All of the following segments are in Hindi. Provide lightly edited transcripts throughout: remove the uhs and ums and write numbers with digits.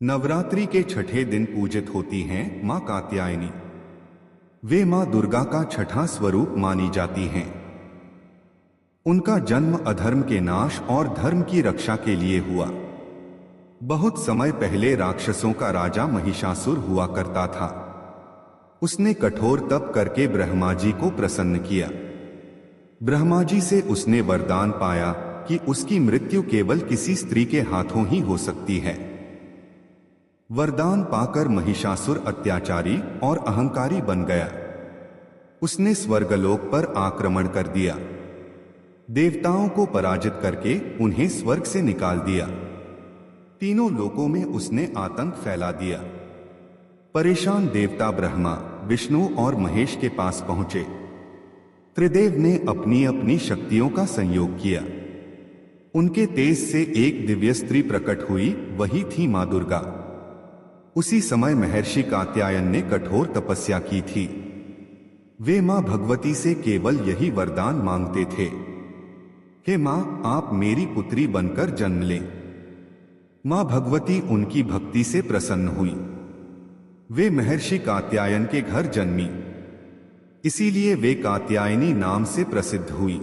नवरात्रि के छठे दिन पूजित होती हैं मां कात्यायनी। वे मां दुर्गा का छठा स्वरूप मानी जाती हैं। उनका जन्म अधर्म के नाश और धर्म की रक्षा के लिए हुआ। बहुत समय पहले राक्षसों का राजा महिषासुर हुआ करता था। उसने कठोर तप करके ब्रह्मा जी को प्रसन्न किया। ब्रह्मा जी से उसने वरदान पाया कि उसकी मृत्यु केवल किसी स्त्री के हाथों ही हो सकती है। वरदान पाकर महिषासुर अत्याचारी और अहंकारी बन गया। उसने स्वर्गलोक पर आक्रमण कर दिया। देवताओं को पराजित करके उन्हें स्वर्ग से निकाल दिया। तीनों लोकों में उसने आतंक फैला दिया। परेशान देवता ब्रह्मा, विष्णु और महेश के पास पहुंचे। त्रिदेव ने अपनी अपनी शक्तियों का संयोग किया। उनके तेज से एक दिव्य स्त्री प्रकट हुई, वही थी मां दुर्गा। उसी समय महर्षि कात्यायन ने कठोर तपस्या की थी। वे मां भगवती से केवल यही वरदान मांगते थे कि मां, आप मेरी पुत्री बनकर जन्म लें। मां भगवती उनकी भक्ति से प्रसन्न हुई। वे महर्षि कात्यायन के घर जन्मी। इसीलिए वे कात्यायनी नाम से प्रसिद्ध हुई।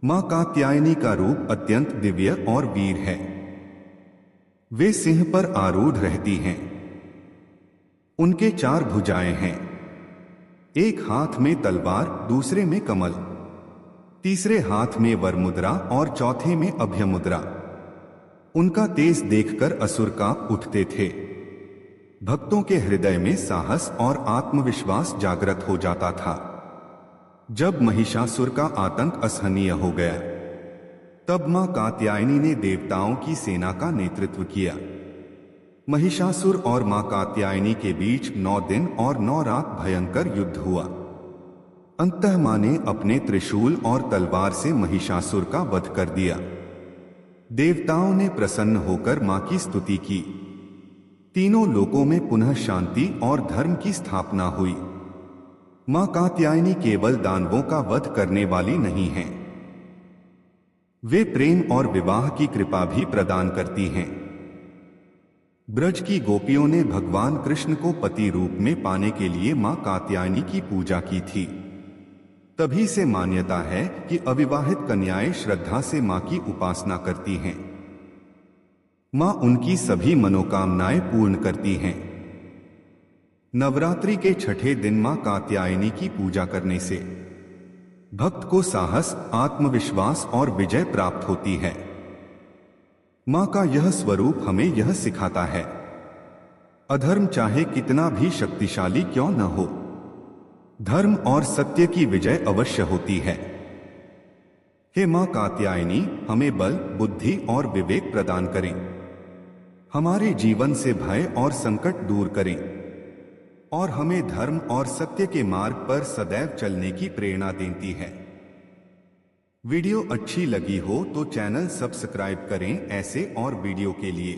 मां कात्यायनी का रूप अत्यंत दिव्य और वीर है। वे सिंह पर आरूढ़ रहती हैं। उनके 4 भुजाएं हैं। एक हाथ में तलवार, दूसरे में कमल, तीसरे हाथ में वरमुद्रा और चौथे में अभयमुद्रा। उनका तेज देखकर असुर कांप उठते थे। भक्तों के हृदय में साहस और आत्मविश्वास जागृत हो जाता था। जब महिषासुर का आतंक असहनीय हो गया, तब मां कात्यायनी ने देवताओं की सेना का नेतृत्व किया। महिषासुर और मां कात्यायनी के बीच 9 दिन और 9 रात भयंकर युद्ध हुआ। अंततः मां ने अपने त्रिशूल और तलवार से महिषासुर का वध कर दिया। देवताओं ने प्रसन्न होकर मां की स्तुति की। तीनों लोकों में पुनः शांति और धर्म की स्थापना हुई। मां कात्यायनी केवल दानवों का वध करने वाली नहीं हैं। वे प्रेम और विवाह की कृपा भी प्रदान करती हैं। ब्रज की गोपियों ने भगवान कृष्ण को पति रूप में पाने के लिए मां कात्यायनी की पूजा की थी। तभी से मान्यता है कि अविवाहित कन्याएं श्रद्धा से मां की उपासना करती हैं। मां उनकी सभी मनोकामनाएं पूर्ण करती हैं। नवरात्रि के छठे दिन मां कात्यायनी की पूजा करने से भक्त को साहस, आत्मविश्वास और विजय प्राप्त होती है। मां का यह स्वरूप हमें यह सिखाता है, अधर्म चाहे कितना भी शक्तिशाली क्यों न हो, धर्म और सत्य की विजय अवश्य होती है। हे मां कात्यायनी, हमें बल, बुद्धि और विवेक प्रदान करें। हमारे जीवन से भय और संकट दूर करें और हमें धर्म और सत्य के मार्ग पर सदैव चलने की प्रेरणा देती है। वीडियो अच्छी लगी हो तो चैनल सब्सक्राइब करें ऐसे और वीडियो के लिए।